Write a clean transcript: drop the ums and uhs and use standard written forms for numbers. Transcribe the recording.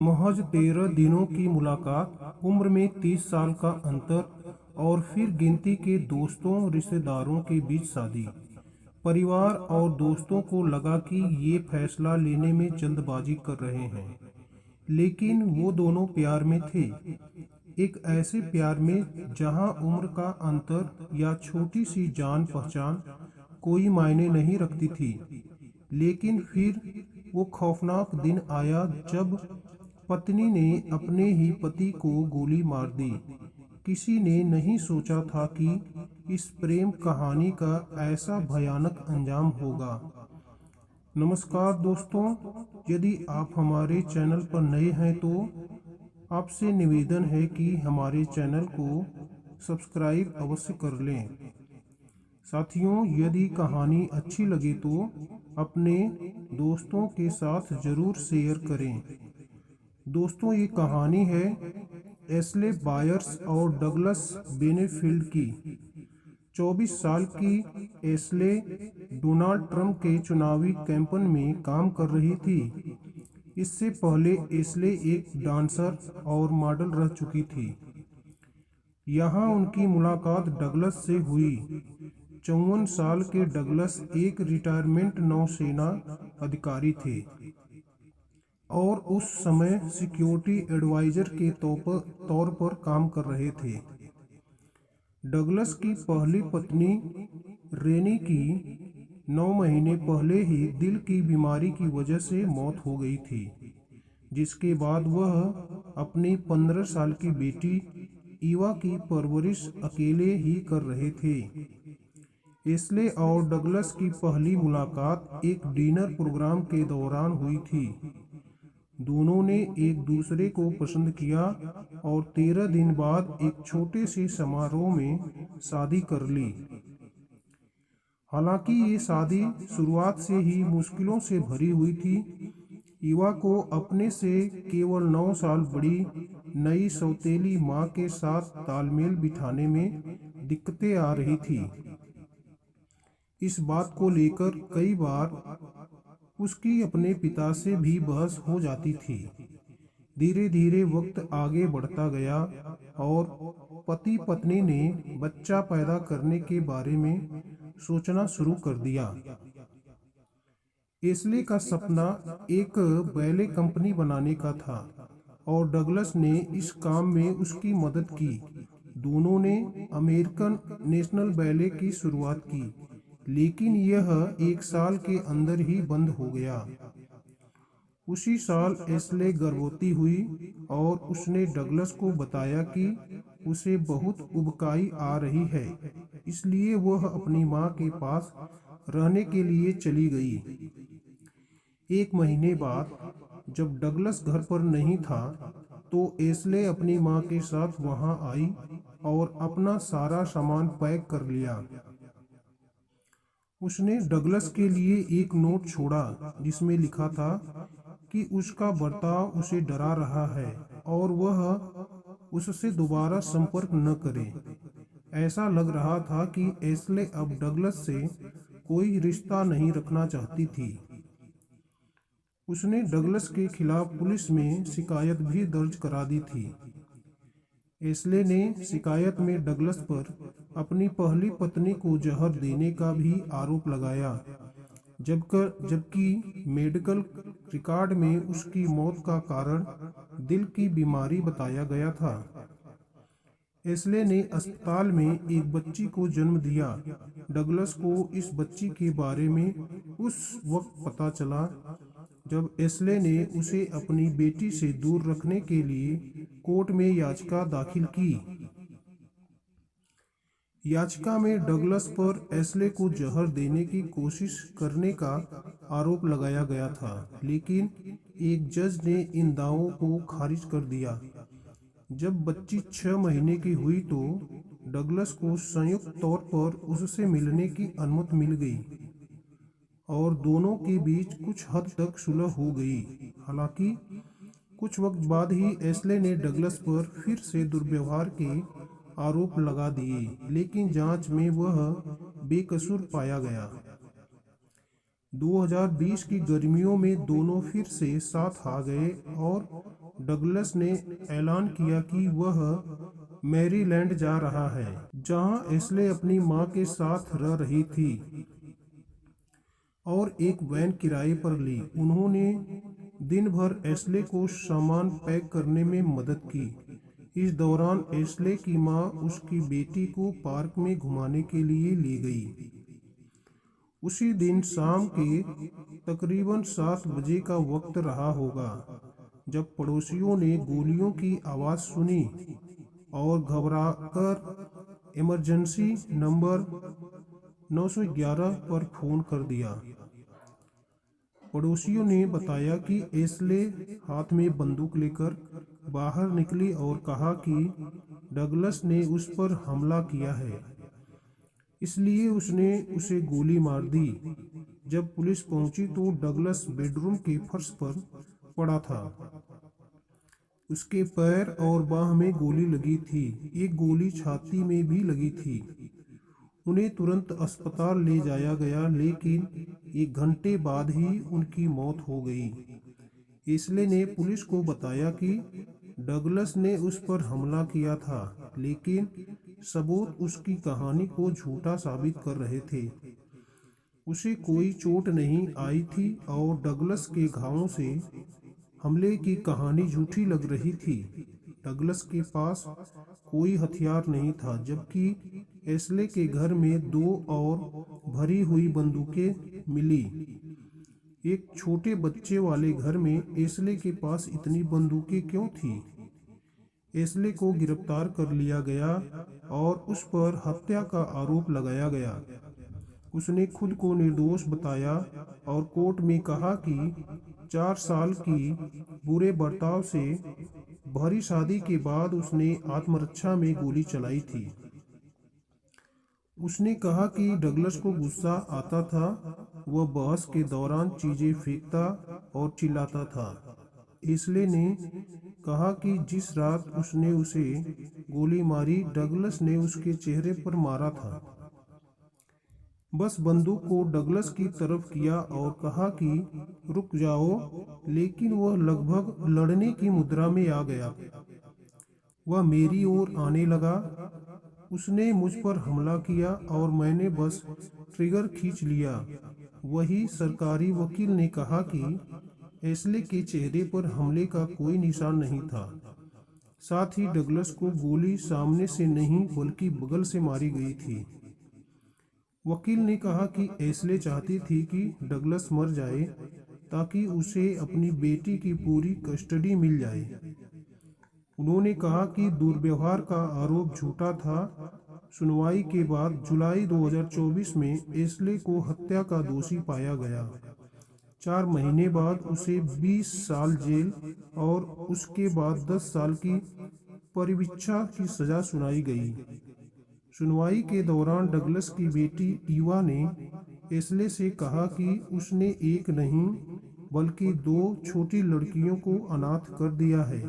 महज 13 दिनों की मुलाकात, उम्र में 30 साल का अंतर और फिर गिनती के दोस्तों रिश्तेदारों के बीच शादी। परिवार और दोस्तों को लगा कि ये फैसला लेने में जल्दबाजी कर रहे हैं, लेकिन वो दोनों प्यार में थे। एक ऐसे प्यार में जहां उम्र का अंतर या छोटी सी जान पहचान कोई मायने नहीं रखती थी। लेकिन फिर वो खौफनाक दिन आया जब पत्नी ने अपने ही पति को गोली मार दी। किसी ने नहीं सोचा था कि इस प्रेम कहानी का ऐसा भयानक अंजाम होगा। नमस्कार दोस्तों, यदि आप हमारे चैनल पर नए हैं तो आपसे निवेदन है कि हमारे चैनल को सब्सक्राइब अवश्य कर लें। साथियों, यदि कहानी अच्छी लगे तो अपने दोस्तों के साथ ज़रूर शेयर करें। दोस्तों, ये कहानी है एस्ले बायर्स और डगलस बेनेफील्ड की। 24 साल की एस्ले डोनाल्ड ट्रंप के चुनावी कैंपेन में काम कर रही थी। इससे पहले एस्ले एक डांसर और मॉडल रह चुकी थी। यहाँ उनकी मुलाकात डगलस से हुई। 54 साल के डगलस एक रिटायरमेंट नौसेना अधिकारी थे और उस समय सिक्योरिटी एडवाइजर के तौर पर काम कर रहे थे। डगलस की पहली पत्नी रेनी की 9 महीने पहले ही दिल की बीमारी की वजह से मौत हो गई थी, जिसके बाद वह अपनी 15 साल की बेटी ईवा की परवरिश अकेले ही कर रहे थे। एस्ले और डगलस की पहली मुलाकात एक डिनर प्रोग्राम के दौरान हुई थी। दोनों ने एक दूसरे को पसंद किया और 13 दिन बाद एक छोटे से समारोह में शादी कर ली। हालांकि ये शादी शुरुआत से ही मुश्किलों से भरी हुई थी। ईवा को अपने से केवल 9 साल बड़ी नई सौतेली मां के साथ तालमेल बिठाने में दिक्कतें आ रही थी। इस बात को लेकर कई बार उसकी अपने पिता से भी बहस हो जाती थी। धीरे धीरे वक्त आगे बढ़ता गया और पति पत्नी ने बच्चा पैदा करने के बारे में सोचना शुरू कर दिया। एस्ले का सपना एक बैले कंपनी बनाने का था और डगलस ने इस काम में उसकी मदद की। दोनों ने अमेरिकन नेशनल बैले की शुरुआत की, लेकिन यह 1 साल के अंदर ही बंद हो गया। उसी साल एस्ले गर्भवती हुई और उसने डगलस को बताया कि उसे बहुत उबकाई आ रही है, इसलिए वह अपनी मां के पास रहने के लिए चली गई। 1 महीने बाद जब डगलस घर पर नहीं था तो एस्ले अपनी मां के साथ वहां आई और अपना सारा सामान पैक कर लिया। उसने डगलस के लिए एक नोट छोड़ा जिसमें लिखा था कि उसका बर्ताव उसे डरा रहा है और वह उससे दोबारा संपर्क न करे। ऐसा लग रहा था कि एस्ले अब डगलस से कोई रिश्ता नहीं रखना चाहती थी। उसने डगलस के खिलाफ पुलिस में शिकायत भी दर्ज करा दी थी। एस्ले ने शिकायत में डगलस पर अपनी पहली पत्नी को जहर देने का भी आरोप लगाया, जबकि मेडिकल रिकॉर्ड में उसकी मौत का कारण दिल की बीमारी बताया गया था। एस्ले ने अस्पताल में एक बच्ची को जन्म दिया। डगलस को इस बच्ची के बारे में उस वक्त पता चला जब एस्ले ने उसे अपनी बेटी से दूर रखने के लिए कोर्ट में याचिका दाखिल की। याचिका में डगलस पर एस्ले को जहर देने की कोशिश करने का आरोप लगाया गया था, लेकिन एक जज ने इन दावों को खारिज कर दिया। जब बच्ची 6 महीने की हुई तो डगलस को संयुक्त तौर पर उससे मिलने की अनुमति मिल गई और दोनों के बीच कुछ हद तक सुलह हो गई। हालांकि कुछ वक्त बाद ही एस्ले ने डगलस पर फिर से दुर्व्यवहार के आरोप लगा दिए, लेकिन जांच में वह बेकसूर पाया गया। 2020 की गर्मियों में दोनों फिर से साथ आ गए और डगलस ने ऐलान किया कि वह मैरीलैंड जा रहा है, जहां एस्ले अपनी मां के साथ रह रही थी, और एक वैन किराए पर ली। उन्होंने दिन भर एस्ले को सामान पैक करने में मदद की। इस दौरान एस्ले की मां उसकी बेटी को पार्क में घुमाने के लिए ले गई। उसी दिन शाम के तकरीबन 7 बजे का वक्त रहा होगा जब पड़ोसियों ने गोलियों की आवाज़ सुनी और घबराकर इमरजेंसी नंबर 911 पर फ़ोन कर दिया। पड़ोसियों ने बताया कि एस्ले हाथ में बंदूक लेकर बाहर निकली और कहा कि डगलस ने उस पर हमला किया है, इसलिए उसने उसे गोली मार दी। जब पुलिस पहुंची तो डगलस बेडरूम के फर्श पर पड़ा था। उसके पैर और बाह में गोली लगी थी, एक गोली छाती में भी लगी थी। उन्हें तुरंत अस्पताल ले जाया गया, लेकिन 1 घंटे बाद ही उनकी मौत हो गई। एस्ले ने पुलिस को बताया कि डगलस ने उस पर हमला किया था, लेकिन सबूत उसकी कहानी को झूठा साबित कर रहे थे। उसे कोई चोट नहीं आई थी और डगलस के घावों से हमले की कहानी झूठी लग रही थी। डगलस के पास कोई हथियार नहीं था, जबकि एस्ले के घर में 2 और भरी हुई बंदूकें मिली। एक छोटे बच्चे वाले घर में एस्ले के पास इतनी बंदूकें क्यों थी? एस्ले को गिरफ्तार कर लिया गया और उस पर हत्या का आरोप लगाया गया। उसने खुद को निर्दोष बताया और कोर्ट में कहा कि 4 साल की बुरे बर्ताव से भरी शादी के बाद उसने आत्मरक्षा में गोली चलाई थी। उसने कहा कि डगलस को गुस्सा आता था, वह बहस के दौरान चीजें फेंकता और चिल्लाता था। एस्ले ने कहा कि जिस रात उसने उसे गोली मारी, डगलस ने उसके चेहरे पर मारा था। बस बंदूक को डगलस की तरफ किया और कहा कि रुक जाओ, लेकिन वह लगभग लड़ने की मुद्रा में आ गया। वह मेरी ओर आने लगा। उसने मुझ पर हमला किया और मैंने बस ट्रिगर खींच लिया। वही सरकारी वकील ने कहा कि एस्ले के चेहरे पर हमले का कोई निशान नहीं था। साथ ही डगलस को गोली सामने से नहीं बल्कि बगल से मारी गई थी। वकील ने कहा कि एस्ले चाहती थी कि डगलस मर जाए ताकि उसे अपनी बेटी की पूरी कस्टडी मिल जाए। उन्होंने कहा कि दुर्व्यवहार का आरोप झूठा था। सुनवाई के बाद जुलाई 2024 में एस्ले को हत्या का दोषी पाया गया। 4 महीने बाद उसे 20 साल जेल और उसके बाद 10 साल की परिवीक्षा की सजा सुनाई गई। सुनवाई के दौरान डगलस की बेटी ईवा ने एस्ले से कहा कि उसने एक नहीं बल्कि 2 छोटी लड़कियों को अनाथ कर दिया है।